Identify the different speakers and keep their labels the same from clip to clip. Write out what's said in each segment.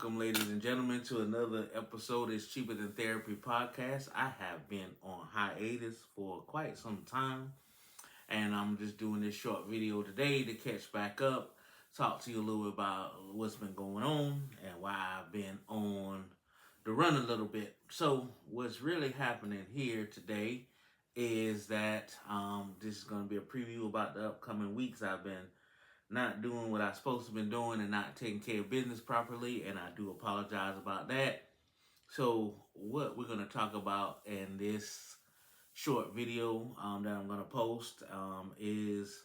Speaker 1: Welcome, ladies and gentlemen, to another episode of It's Cheaper Than Therapy podcast. I have been on hiatus for quite some time, and I'm just doing this short video today to catch back up, talk to you a little bit about what's been going on and why I've been on the run a little bit. So, what's really happening here today is that this is going to be a preview about the upcoming weeks. I've been not doing what I'm supposed to be doing and not taking care of business properly, and I do apologize about that. So what we're going to talk about in this short video that I'm going to post is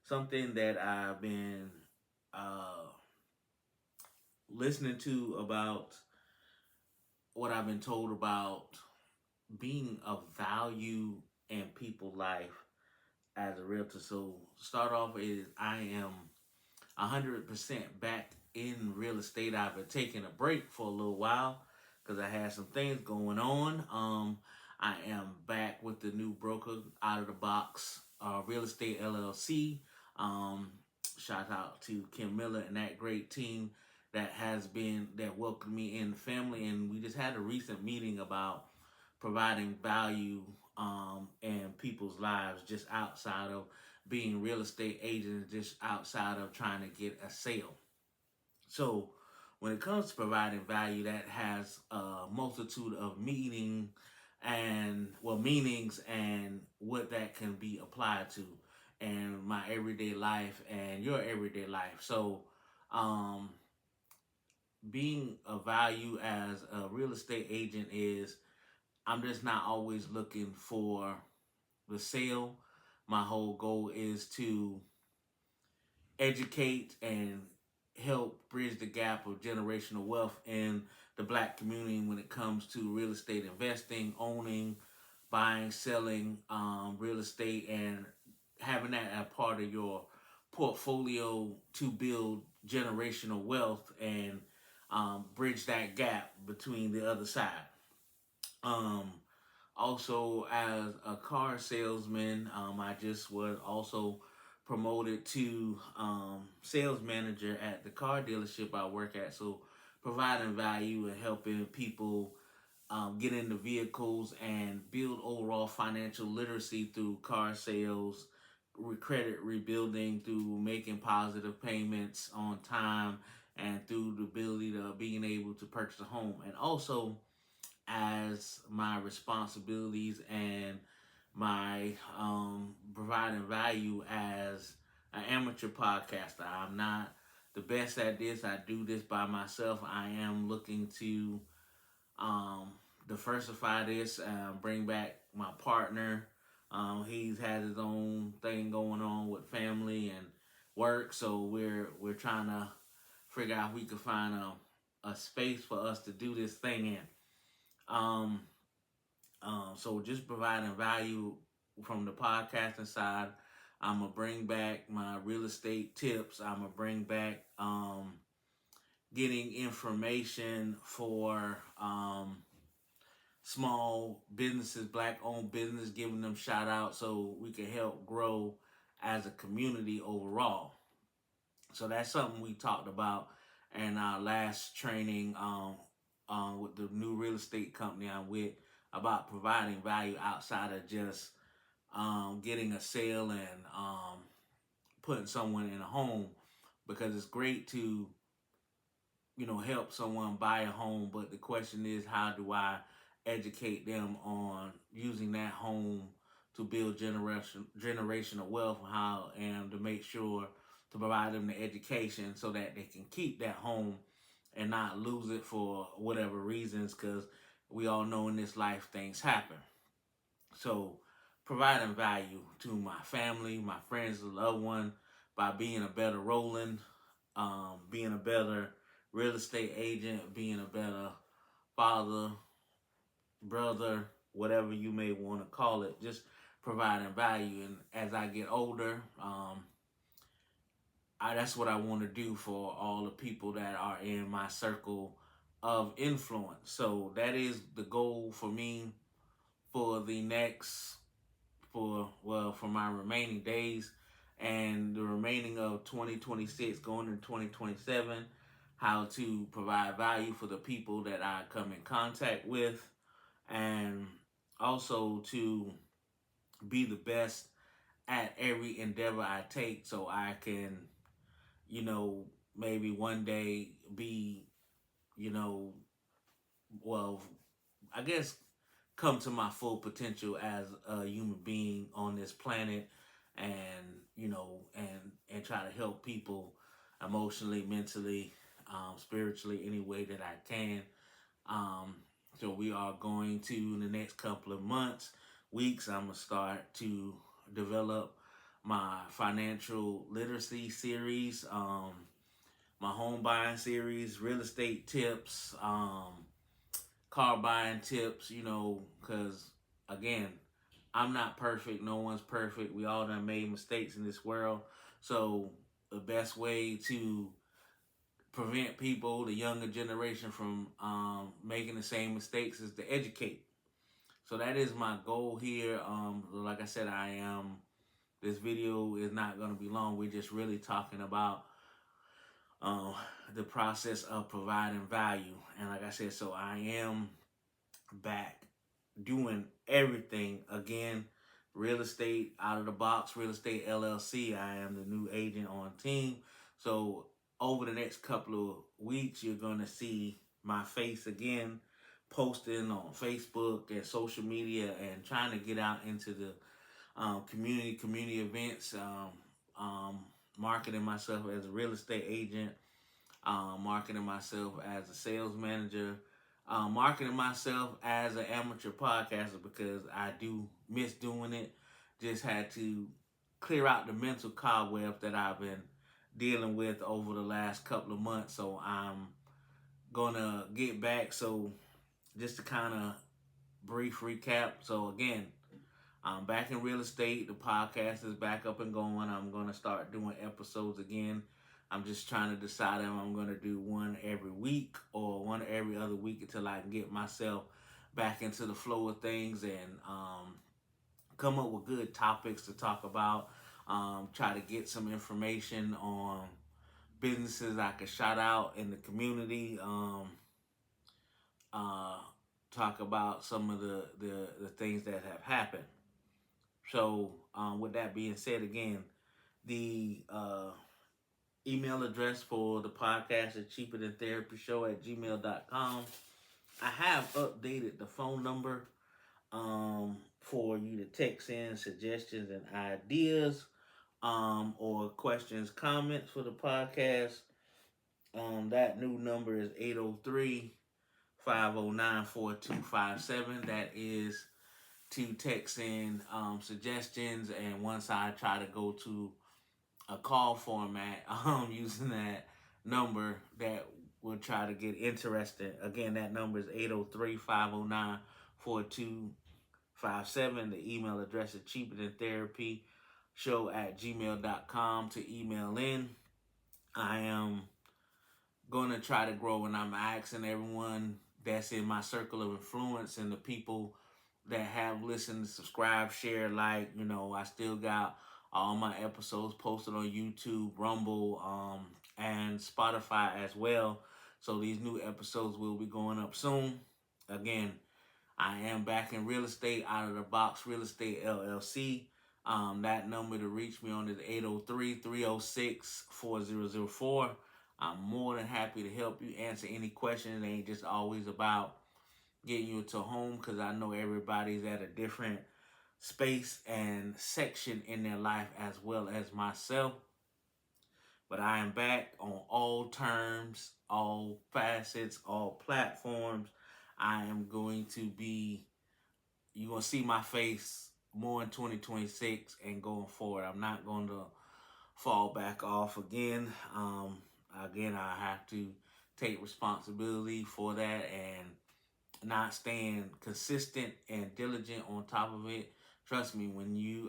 Speaker 1: something that I've been uh, listening to about what I've been told about being of value in people's life as a realtor. So start off is I am 100% back in real estate. I've been taking a break for a little while because I had some things going on. I am back with the new broker out of the box, Real Estate LLC. Shout out to Kim Miller and that great team that welcomed me in the family. And we just had a recent meeting about providing value in people's lives just outside of being real estate agents, just outside of trying to get a sale. So when it comes to providing value, that has a multitude of meanings and what that can be applied to in my everyday life and your everyday life. So being of value as a real estate agent is I'm just not always looking for the sale. My whole goal is to educate and help bridge the gap of generational wealth in the Black community when it comes to real estate investing, owning, buying, selling real estate, and having that as part of your portfolio to build generational wealth and bridge that gap between the other side. Also, as a car salesman, I just was also promoted to sales manager at the car dealership I work at. So, providing value and helping people get into vehicles and build overall financial literacy through car sales, credit rebuilding, through making positive payments on time, and through the ability to being able to purchase a home. And also, as my responsibilities and my providing value as an amateur podcaster. I'm not the best at this. I do this by myself. I am looking to diversify this, bring back my partner. He's had his own thing going on with family and work, so we're trying to figure out if we could find a space for us to do this thing in. So just providing value from the podcasting side. I'm gonna bring back my real estate tips. I'm gonna bring back getting information for small businesses, Black-owned business, giving them shout out so we can help grow as a community overall. So that's something we talked about in our last training with the new real estate company I'm with, about providing value outside of just getting a sale and putting someone in a home, because it's great to help someone buy a home, but the question is, how do I educate them on using that home to build generational wealth, and to make sure to provide them the education so that they can keep that home and not lose it for whatever reasons, because we all know in this life things happen. So providing value to my family, my friends, loved one, by being a better Roland, being a better real estate agent, being a better father, brother, whatever you may want to call it, just providing value. And as I get older, that's what I want to do for all the people that are in my circle of influence. So that is the goal for me for for my remaining days and the remaining of 2026 going into 2027. how to provide value for the people that I come in contact with, and also to be the best at every endeavor I take so I can, you know, maybe one day be, you know, well, I guess come to my full potential as a human being on this planet, and and try to help people emotionally, mentally, spiritually, any way that I can. um, so we are going to, in the next couple of months, weeks, I'm gonna start to develop my financial literacy series, my home buying series, real estate tips, car buying tips, because again, I'm not perfect. No one's perfect. We all done made mistakes in this world. So the best way to prevent people, the younger generation, from making the same mistakes is to educate. So that is my goal here. Like I said, this video is not going to be long. We're just really talking about uh, the process of providing value. And like I said, so I am back doing everything again. Real estate out of the box, real estate LLC. I am the new agent on team. So over the next couple of weeks, you're going to see my face again, posting on Facebook and social media, and trying to get out into the community events, marketing myself as a real estate agent, marketing myself as a sales manager, marketing myself as an amateur podcaster, because I do miss doing it. Just had to clear out the mental cobwebs that I've been dealing with over the last couple of months. So I'm gonna get back. So just to kind of brief recap. So again, I'm back in real estate. The podcast is back up and going. I'm going to start doing episodes again. I'm just trying to decide if I'm going to do one every week or one every other week until I can get myself back into the flow of things, and come up with good topics to talk about. Try to get some information on businesses I can shout out in the community. Uh, Talk about some of the things that have happened. So, with that being said, again, the email address for the podcast is cheaperthantherapyshow@gmail.com. I have updated the phone number for you to text in suggestions and ideas, or questions, comments for the podcast. That new number is 803-509-4257. That is to text in suggestions, and once I try to go to a call format using that number, that will try to get interested. Again, that number is 803-509-4257. The email address is cheaperthantherapyshow@gmail.com to email in. I am going to try to grow, and I'm asking everyone that's in my circle of influence and the people that have listened, subscribe, share, like. I still got all my episodes posted on YouTube, Rumble, and Spotify as well. So these new episodes will be going up soon. Again, I am back in real estate, out of the box real estate LLC. That number to reach me on is 803-306-4004. I'm more than happy to help you answer any questions. It ain't just always about getting you into a home, because I know everybody's at a different space and section in their life, as well as myself. But I am back on all terms, all facets, all platforms. I am going to be, you're going to see my face more in 2026 and going forward. I'm not going to fall back off again. Again, I have to take responsibility for that, and not staying consistent and diligent on top of it. Trust me,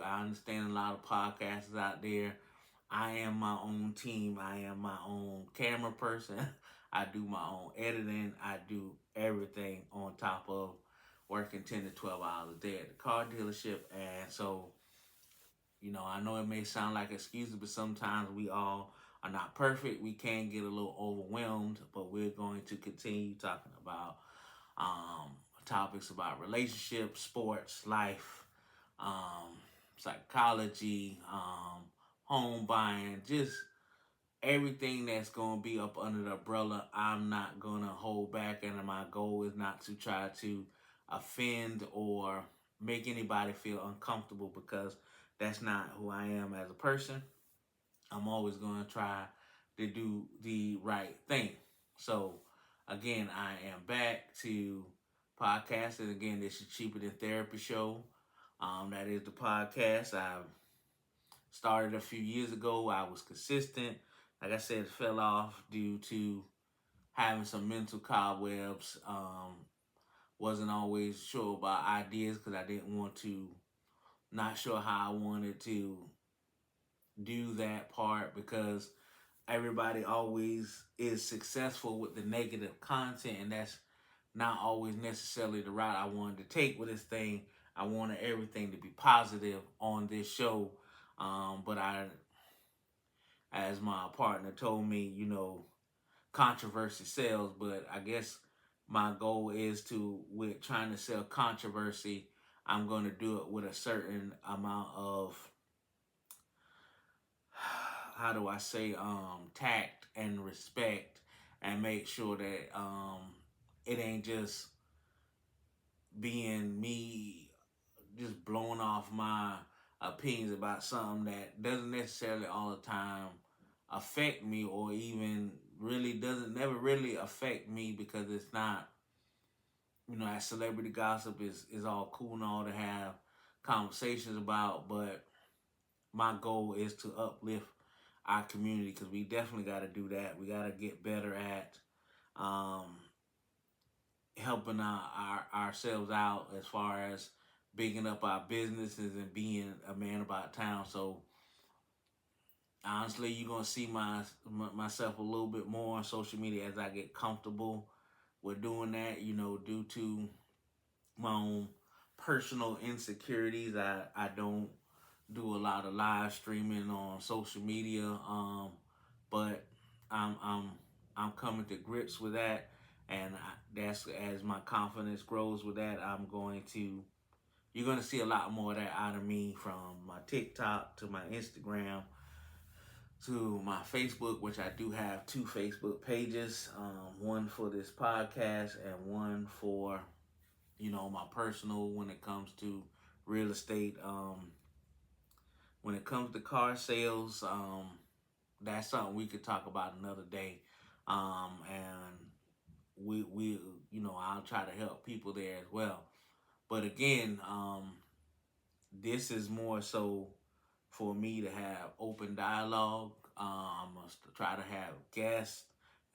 Speaker 1: I understand a lot of podcasters out there. I am my own team. I am my own camera person. I do my own editing. I do everything on top of working 10 to 12 hours a day at the car dealership. And so, I know it may sound like excuses, but sometimes we all are not perfect. We can get a little overwhelmed, but we're going to continue talking about topics about relationships, sports, life, um, psychology, home buying, just everything that's going to be up under the umbrella. I'm not going to hold back, and my goal is not to try to offend or make anybody feel uncomfortable, because that's not who I am as a person. I'm always going to try to do the right thing. So, again, I am back to podcasting. Again, this is Cheaper Than Therapy Show. That is the podcast. I started a few years ago. I was consistent. Like I said, fell off due to having some mental cobwebs. Wasn't always sure about ideas because I didn't want to, not sure how I wanted to do that part, because everybody always is successful with the negative content, and that's not always necessarily the route I wanted to take with this thing. I wanted everything to be positive on this show, but as my partner told me, controversy sells. But I guess my goal is to, with trying to sell controversy, I'm going to do it with a certain amount of, how do I say, tact and respect, and make sure that it ain't just being me just blowing off my opinions about something that doesn't necessarily all the time affect me, or even really doesn't never really affect me, because it's not, that celebrity gossip is all cool and all to have conversations about, but my goal is to uplift our community, because we definitely got to do that. We got to get better at helping ourselves out as far as bigging up our businesses and being a man about town. So honestly, you're gonna see myself a little bit more on social media as I get comfortable with doing that. Due to my own personal insecurities, I don't do a lot of live streaming on social media. But I'm coming to grips with that, and that's, as my confidence grows with that, you're going to see a lot more of that out of me, from my TikTok to my Instagram to my Facebook, which I do have 2 Facebook pages, one for this podcast and one for, my personal, when it comes to real estate. When it comes to car sales, that's something we could talk about another day. And I'll try to help people there as well. But again, this is more so for me to have open dialogue. I'm going to try to have guests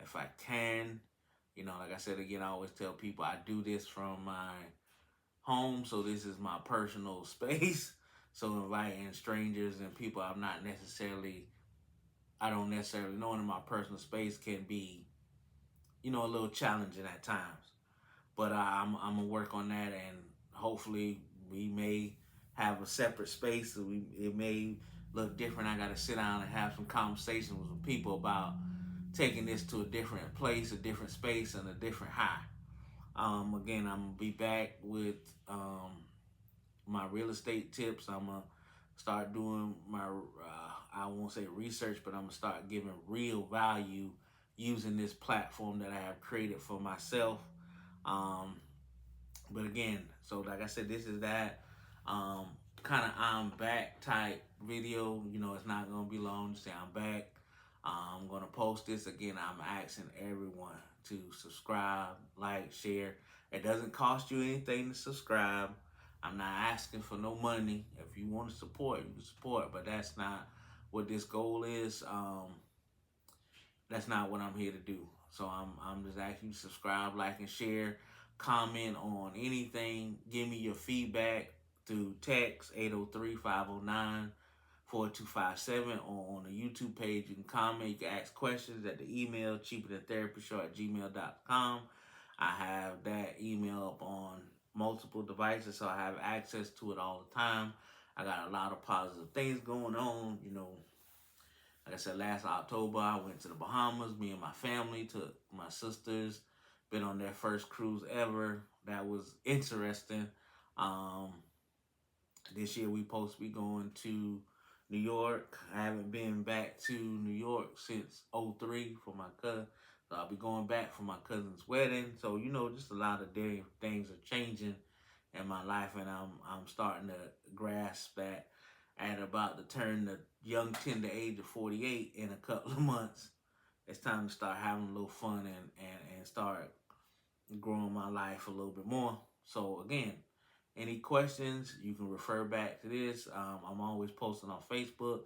Speaker 1: if I can. Like I said, again, I always tell people I do this from my home, so this is my personal space. So inviting strangers and people I don't necessarily know in my personal space can be, a little challenging at times. But I'm gonna work on that, and hopefully we may have a separate space. So it may look different. I got to sit down and have some conversations with people about taking this to a different place, a different space, and a different high. Again, I'm gonna be back with my real estate tips. I'm gonna start doing my I won't say research, but I'm gonna start giving real value using this platform that I have created for myself. Um, but again, so like I said, this is that kind of I'm back type video. It's not gonna be long. Just say I'm back. I'm gonna post this again. I'm asking everyone to subscribe, like, share. It doesn't cost you anything to subscribe. I'm not asking for no money. If you want to support, you can support, but that's not what this goal is. That's not what I'm here to do. So I'm just asking you to subscribe, like, and share. Comment on anything. Give me your feedback through text 803-509-4257, or on the YouTube page. You can comment. You can ask questions at the email cheaperthantherapyshow@gmail.com. I have that email up on multiple devices, so I have access to it all the time. I got a lot of positive things going on. Like I said, last October, I went to the Bahamas. Me and my family took my sisters, been on their first cruise ever. That was interesting. Um, this year, we supposed to be going to New York. I haven't been back to New York since '03 for my cousin. So I'll be going back for my cousin's wedding. So, just a lot of different things are changing in my life, and I'm starting to grasp that at about to turn the young tender age of 48 in a couple of months. It's time to start having a little fun and start growing my life a little bit more. So again, any questions, you can refer back to this. I'm always posting on Facebook.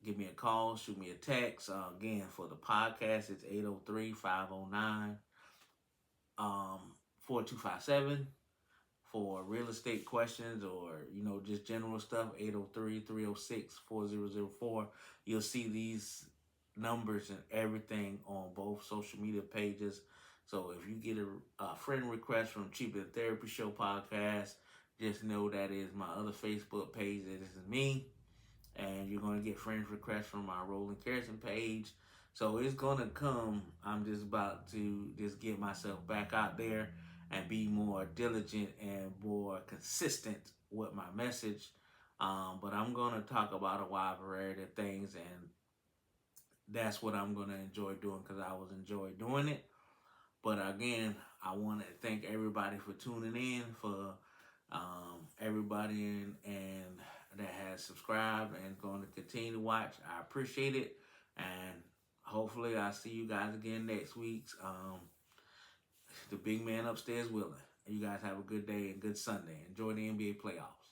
Speaker 1: Give me a call, shoot me a text. Again, for the podcast, it's 803-509 4257. For real estate questions or, just general stuff, 803-306-4004. You'll see these numbers and everything on both social media pages. So if you get a friend request from Cheaper Than Therapy Show podcast, just know that is my other Facebook page. That is me. And you're going to get friends requests from my Roland Carson page. So it's going to come. I'm just about to just get myself back out there and be more diligent and more consistent with my message. But I'm going to talk about a wide variety of things, and that's what I'm going to enjoy doing because I was enjoy doing it. But again, I want to thank everybody for tuning in, for everybody and that has subscribed and going to continue to watch. I appreciate it, and hopefully I'll see you guys again next week. The big man upstairs willing. You guys have a good day and good Sunday. Enjoy the NBA playoffs.